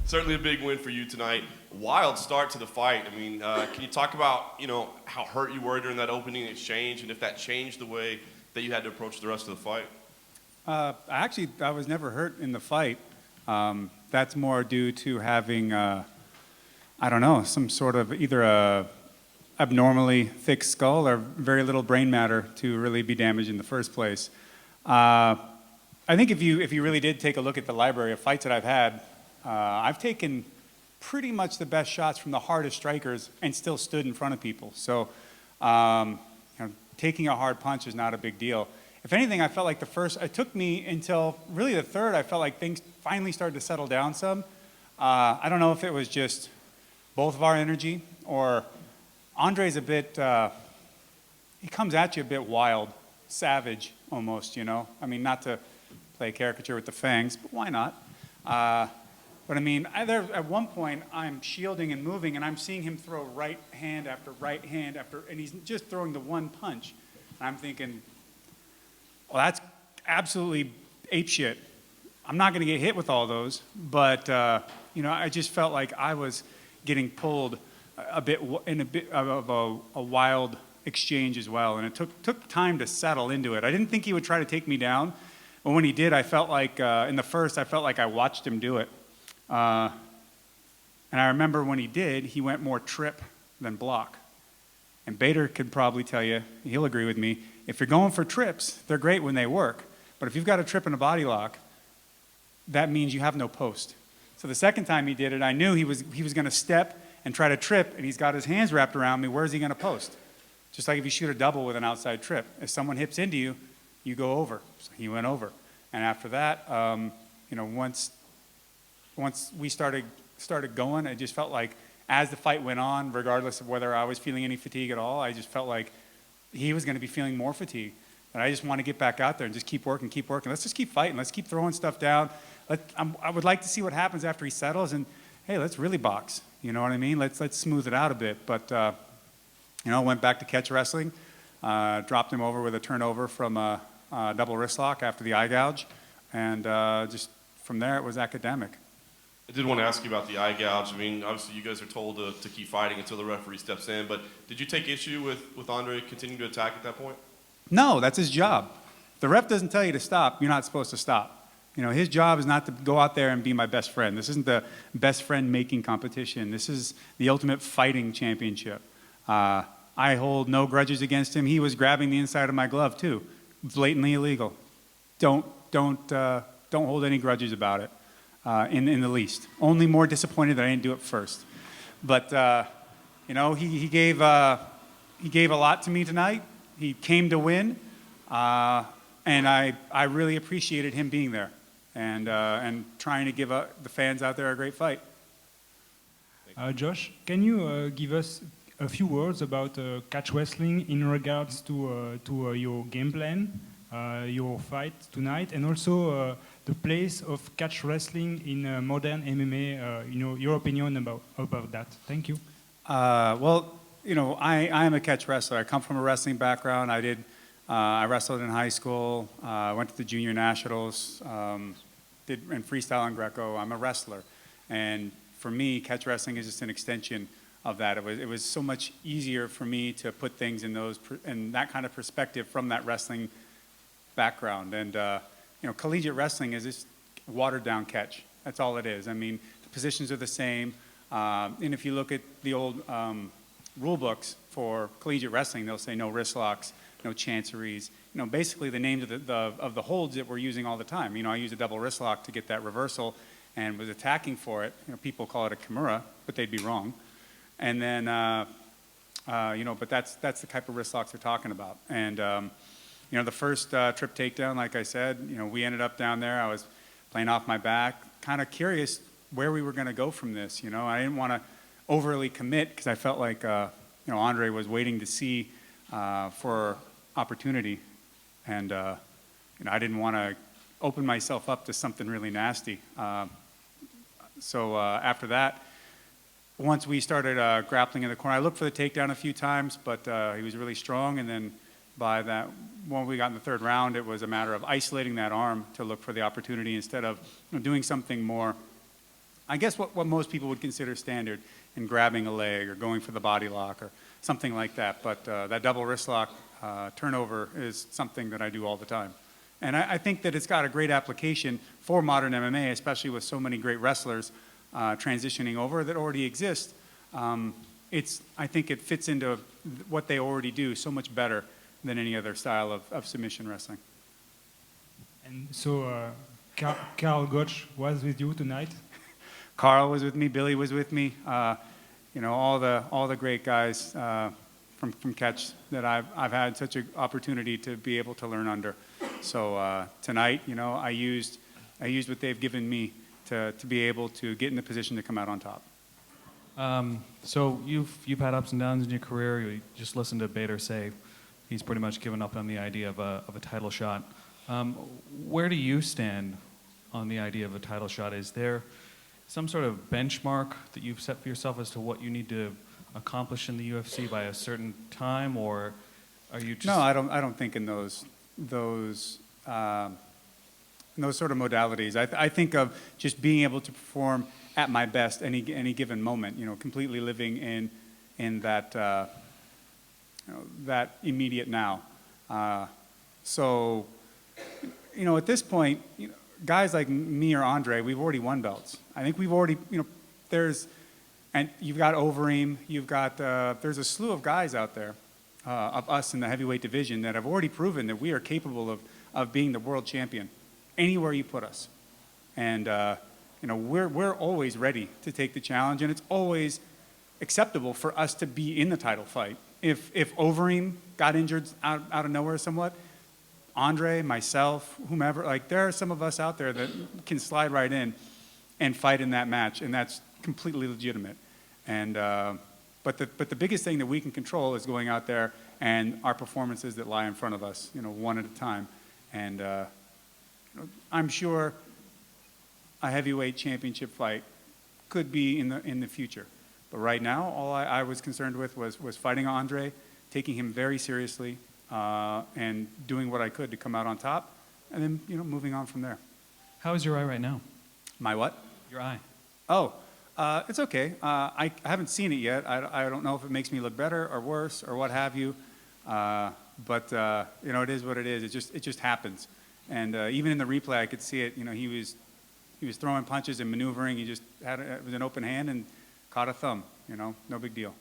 Certainly a big win for you tonight. Wild start to the fight. I mean, can you talk about, how hurt you were during that opening exchange and if that changed the way that you had to approach the rest of the fight? I was never hurt in the fight. That's more due to having, some sort of either a abnormally thick skull or very little brain matter to really be damaged in the first place. I think if you really did take a look at the library of fights that I've had, I've taken pretty much the best shots from the hardest strikers and still stood in front of people. So taking a hard punch is not a big deal. If anything, I felt like it took me until really the third, I felt like things finally started to settle down some. I don't know if it was just both of our energy or Andre's a bit, he comes at you a bit wild, savage almost, I mean, not to play a caricature with the fangs, but why not? But I mean, at one point, I'm shielding and moving, and I'm seeing him throw right hand after, and he's just throwing the one punch. And I'm thinking, well, that's absolutely apeshit. I'm not going to get hit with all those, but I just felt like I was getting pulled a bit of a wild exchange as well, and it took time to settle into it. I didn't think he would try to take me down, but when he did, I felt like in the first, I felt like I watched him do it. And I remember when he did, he went more trip than block. And Bader could probably tell you, he'll agree with me, if you're going for trips, they're great when they work. But if you've got a trip and a body lock, that means you have no post. So the second time he did it, I knew he was going to step and try to trip, and he's got his hands wrapped around me. Where's he going to post? Just like if you shoot a double with an outside trip. If someone hips into you, you go over. So he went over. And after that, once we started going, I just felt like as the fight went on, regardless of whether I was feeling any fatigue at all, I just felt like he was going to be feeling more fatigue. And I just want to get back out there and just keep working. Let's just keep fighting. Let's keep throwing stuff down. I would like to see what happens after he settles, and hey, let's really box. You know what I mean? Let's smooth it out a bit. But went back to catch wrestling, dropped him over with a turnover from a double wrist lock after the eye gouge, and just from there it was academic. I did want to ask you about the eye gouge. I mean, obviously you guys are told to keep fighting until the referee steps in, but did you take issue with Andre continuing to attack at that point? No, that's his job. If the ref doesn't tell you to stop, you're not supposed to stop. His job is not to go out there and be my best friend. This isn't the best friend making competition. This is the ultimate fighting championship. I hold no grudges against him. He was grabbing the inside of my glove too. Blatantly illegal. Don't hold any grudges about it. In the least. Only more disappointed that I didn't do it first. But he gave a lot to me tonight. He came to win, and I really appreciated him being there and trying to give the fans out there a great fight. Josh, can you give us a few words about catch wrestling in regards to your game plan, your fight tonight, and also the place of catch wrestling in modern MMA, your opinion about that. Thank you. I am a catch wrestler. I come from a wrestling background. I wrestled in high school, went to the junior nationals, did in freestyle and Greco. I'm a wrestler. And for me, catch wrestling is just an extension of that. It was so much easier for me to put things in that kind of perspective from that wrestling background. And collegiate wrestling is just watered down catch. That's all it is. I mean, the positions are the same. And if you look at the old rule books for collegiate wrestling, they'll say no wrist locks, no chanceries. Basically the names of the holds that we're using all the time. I use a double wrist lock to get that reversal and was attacking for it. People call it a kimura, but they'd be wrong. And then, but that's the type of wrist locks we're talking about. And the first trip takedown, like I said, we ended up down there. I was playing off my back, kind of curious where we were going to go from this. I didn't want to overly commit because I felt like, Andre was waiting to see for opportunity. And, I didn't want to open myself up to something really nasty. So after that, once we started grappling in the corner, I looked for the takedown a few times, but he was really strong. And then by that, when we got in the third round, it was a matter of isolating that arm to look for the opportunity instead of doing something more I guess what most people would consider standard in grabbing a leg or going for the body lock or something like that. But that double wrist lock turnover is something that I do all the time. And I think that it's got a great application for modern MMA, especially with so many great wrestlers transitioning over that already exist. I think it fits into what they already do so much better than any other style of submission wrestling. And so, Karl Gotch was with you tonight? Carl was with me, Billy was with me, all the great guys from Catch that I've had such an opportunity to be able to learn under. So tonight, I used what they've given me to be able to get in the position to come out on top. So you've had ups and downs in your career. You just listened to Bader say he's pretty much given up on the idea of a title shot. Where do you stand on the idea of a title shot? Is there some sort of benchmark that you've set for yourself as to what you need to accomplish in the UFC by a certain time, or are you just... No, I don't think in those sort of modalities. I think of just being able to perform at my best any given moment. Completely living in that that immediate now. So at this point, guys like me or Andre, we've already won belts. I think we've already, and you've got Overeem, you've got, there's a slew of guys out there, of us in the heavyweight division that have already proven that we are capable of being the world champion anywhere you put us. And, we're always ready to take the challenge, and it's always acceptable for us to be in the title fight. If Overeem got injured out of nowhere somewhat, Andre, myself, whomever, there are some of us out there that can slide right in and fight in that match, and that's completely legitimate. And but the biggest thing that we can control is going out there and our performances that lie in front of us, one at a time. And I'm sure a heavyweight championship fight could be in the future, but right now, all I was concerned with was fighting Andre, taking him very seriously. And doing what I could to come out on top, and then, moving on from there. How is your eye right now? My what? Your eye. Oh, it's okay. I haven't seen it yet. I don't know if it makes me look better or worse or what have you. But it is what it is. It just happens. And even in the replay, I could see it. He was throwing punches and maneuvering. He just it was an open hand and caught a thumb. No big deal.